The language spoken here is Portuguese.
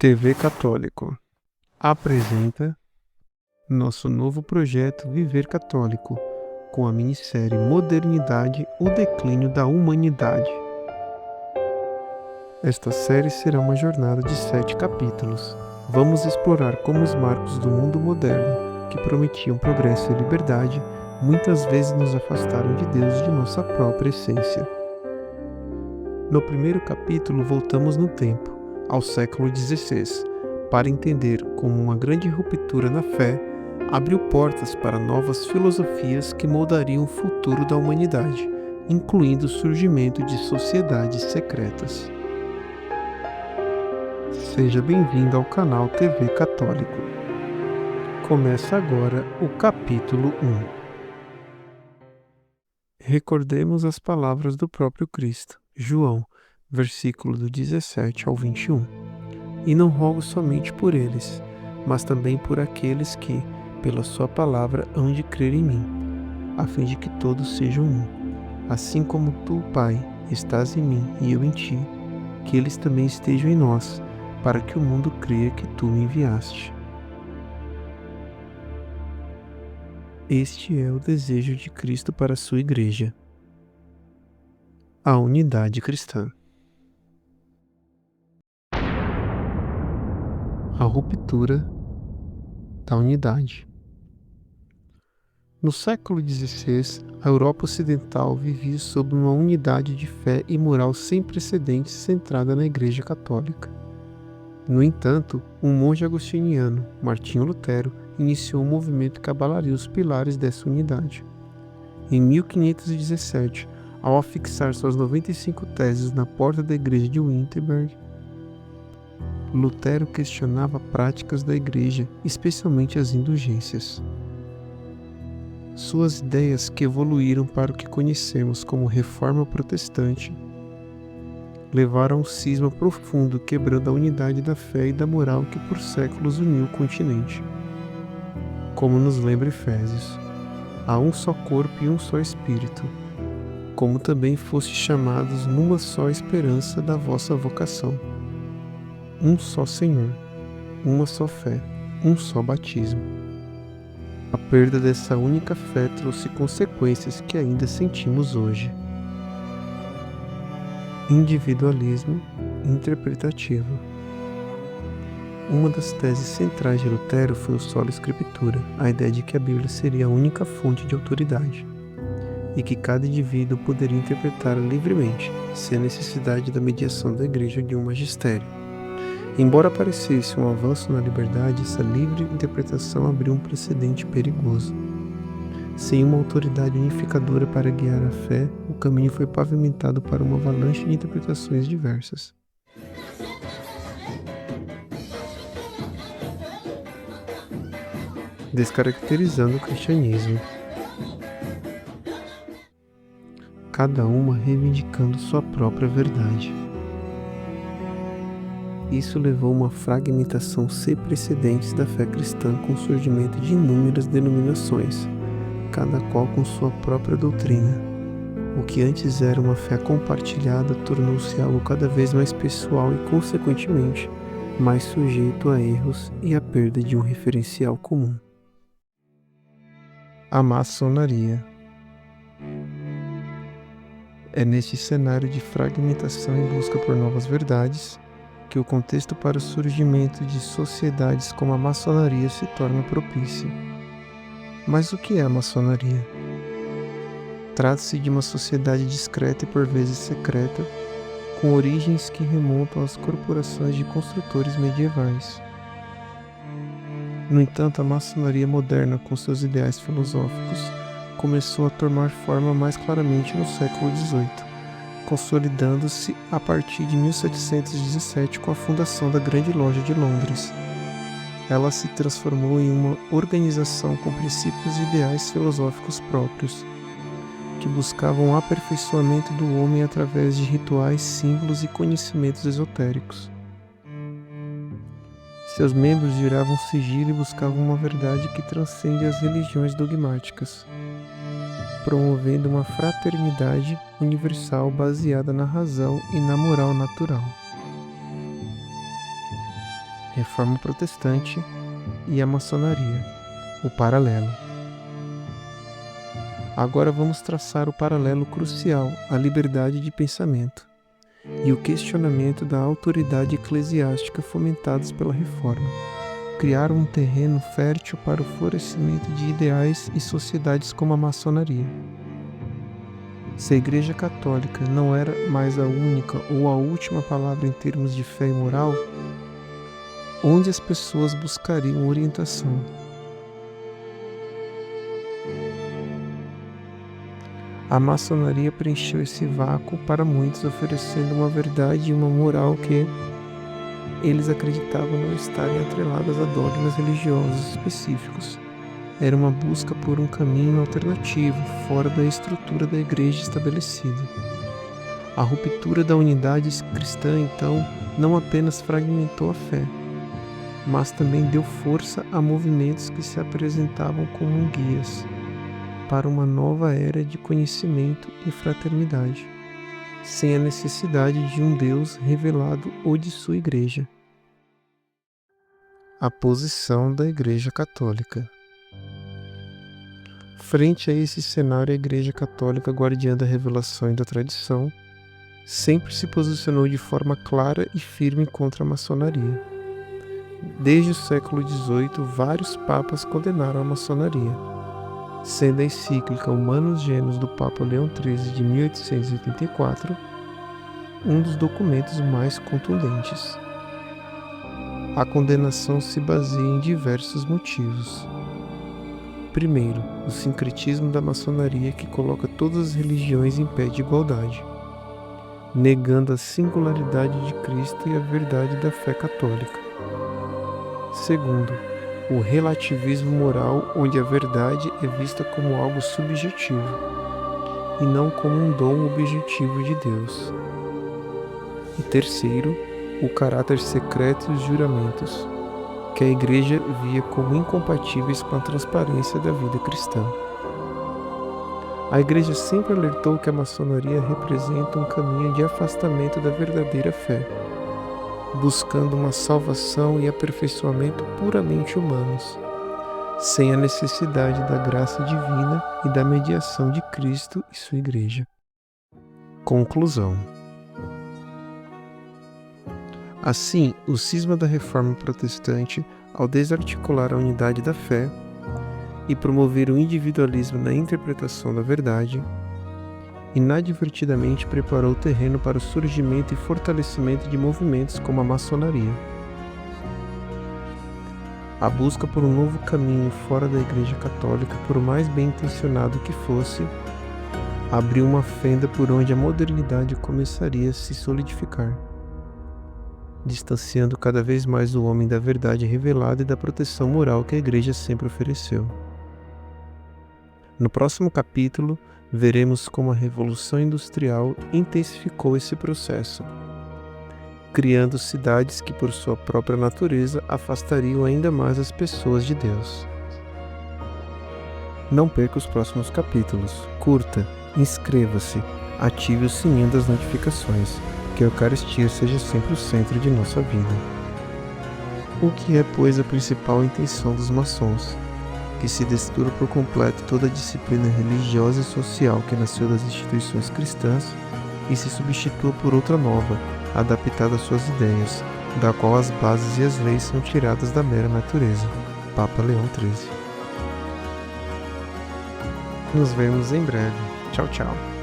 TV Católico apresenta nosso novo projeto Viver Católico, com a minissérie Modernidade, o declínio da humanidade. Esta série será uma jornada de 7 capítulos. Vamos explorar como os marcos do mundo moderno, que prometiam progresso e liberdade, muitas vezes nos afastaram de Deus e de nossa própria essência. No primeiro capítulo, voltamos no tempo, ao século XVI, para entender como uma grande ruptura na fé abriu portas para novas filosofias que moldariam o futuro da humanidade, incluindo o surgimento de sociedades secretas. Seja bem-vindo ao canal TV Católico. Começa agora o capítulo 1. Recordemos as palavras do próprio Cristo, João, versículo do 17 ao 21. E não rogo somente por eles, mas também por aqueles que, pela sua palavra, hão de crer em mim, a fim de que todos sejam um. Assim como tu, Pai, estás em mim e eu em ti, que eles também estejam em nós, para que o mundo creia que tu me enviaste. Este é o desejo de Cristo para a sua Igreja. A unidade cristã. A ruptura da unidade. No século XVI, a Europa Ocidental vivia sob uma unidade de fé e moral sem precedentes centrada na Igreja Católica. No entanto, um monge agostiniano, Martinho Lutero, iniciou um movimento que abalaria os pilares dessa unidade. Em 1517, ao afixar suas 95 teses na porta da igreja de Wittenberg, Lutero questionava práticas da igreja, especialmente as indulgências. Suas ideias, que evoluíram para o que conhecemos como Reforma Protestante, levaram a um cisma profundo, quebrando a unidade da fé e da moral que por séculos uniu o continente. Como nos lembra Efésios, há um só corpo e um só Espírito, como também fostes chamados numa só esperança da vossa vocação. Um só Senhor, uma só fé, um só batismo. A perda dessa única fé trouxe consequências que ainda sentimos hoje. Individualismo interpretativo. Uma das teses centrais de Lutero foi o sola scriptura, a ideia de que a Bíblia seria a única fonte de autoridade, e que cada indivíduo poderia interpretá-la livremente, sem a necessidade da mediação da Igreja ou de um magistério. Embora parecesse um avanço na liberdade, essa livre interpretação abriu um precedente perigoso. Sem uma autoridade unificadora para guiar a fé, o caminho foi pavimentado para uma avalanche de interpretações diversas. Descaracterizando o cristianismo. Cada uma reivindicando sua própria verdade. Isso levou a uma fragmentação sem precedentes da fé cristã, com o surgimento de inúmeras denominações, cada qual com sua própria doutrina. O que antes era uma fé compartilhada tornou-se algo cada vez mais pessoal e, consequentemente, mais sujeito a erros e à perda de um referencial comum. A maçonaria. É neste cenário de fragmentação em busca por novas verdades que o contexto para o surgimento de sociedades como a maçonaria se torna propício. Mas o que é a maçonaria? Trata-se de uma sociedade discreta e por vezes secreta, com origens que remontam às corporações de construtores medievais. No entanto, a maçonaria moderna, com seus ideais filosóficos, começou a tomar forma mais claramente no século XVIII, consolidando-se a partir de 1717 com a fundação da Grande Loja de Londres. Ela se transformou em uma organização com princípios e ideais filosóficos próprios, que buscavam o aperfeiçoamento do homem através de rituais, símbolos e conhecimentos esotéricos. Seus membros giravam sigilo e buscavam uma verdade que transcende as religiões dogmáticas, promovendo uma fraternidade universal baseada na razão e na moral natural. Reforma Protestante e a Maçonaria, o paralelo. Agora vamos traçar o paralelo crucial à liberdade de pensamento e o questionamento da autoridade eclesiástica fomentados pela Reforma. Criar um terreno fértil para o florescimento de ideais e sociedades como a maçonaria. Se a Igreja Católica não era mais a única ou a última palavra em termos de fé e moral, onde as pessoas buscariam orientação? A maçonaria preencheu esse vácuo para muitos, oferecendo uma verdade e uma moral que eles acreditavam não estarem atreladas a dogmas religiosos específicos. Era uma busca por um caminho alternativo, fora da estrutura da igreja estabelecida. A ruptura da unidade cristã, então, não apenas fragmentou a fé, mas também deu força a movimentos que se apresentavam como guias para uma nova era de conhecimento e fraternidade, sem a necessidade de um Deus revelado ou de sua igreja. A posição da Igreja Católica. Frente a esse cenário, a Igreja Católica, guardiã da revelação e da tradição, sempre se posicionou de forma clara e firme contra a maçonaria. Desde o século XVIII, vários papas condenaram a maçonaria, sendo a encíclica Humanus Genus do Papa Leão XIII de 1884 um dos documentos mais contundentes. A condenação se baseia em diversos motivos. Primeiro, o sincretismo da maçonaria, que coloca todas as religiões em pé de igualdade, negando a singularidade de Cristo e a verdade da fé católica. Segundo, o relativismo moral, onde a verdade é vista como algo subjetivo e não como um dom objetivo de Deus. E terceiro, o caráter secreto e os juramentos, que a Igreja via como incompatíveis com a transparência da vida cristã. A Igreja sempre alertou que a maçonaria representa um caminho de afastamento da verdadeira fé, buscando uma salvação e aperfeiçoamento puramente humanos, sem a necessidade da graça divina e da mediação de Cristo e sua Igreja. Conclusão. Assim, o cisma da Reforma Protestante, ao desarticular a unidade da fé e promover o individualismo na interpretação da verdade, inadvertidamente preparou o terreno para o surgimento e fortalecimento de movimentos como a maçonaria. A busca por um novo caminho fora da Igreja Católica, por mais bem intencionado que fosse, abriu uma fenda por onde a modernidade começaria a se solidificar, distanciando cada vez mais o homem da verdade revelada e da proteção moral que a Igreja sempre ofereceu. No próximo capítulo, veremos como a Revolução Industrial intensificou esse processo, criando cidades que, por sua própria natureza, afastariam ainda mais as pessoas de Deus. Não perca os próximos capítulos, curta, inscreva-se, ative o sininho das notificações, que a Eucaristia seja sempre o centro de nossa vida. O que é, pois, a principal intenção dos maçons? Que se destrua por completo toda a disciplina religiosa e social que nasceu das instituições cristãs e se substitua por outra nova, adaptada às suas ideias, da qual as bases e as leis são tiradas da mera natureza. Papa Leão XIII. Nos vemos em breve. Tchau, tchau.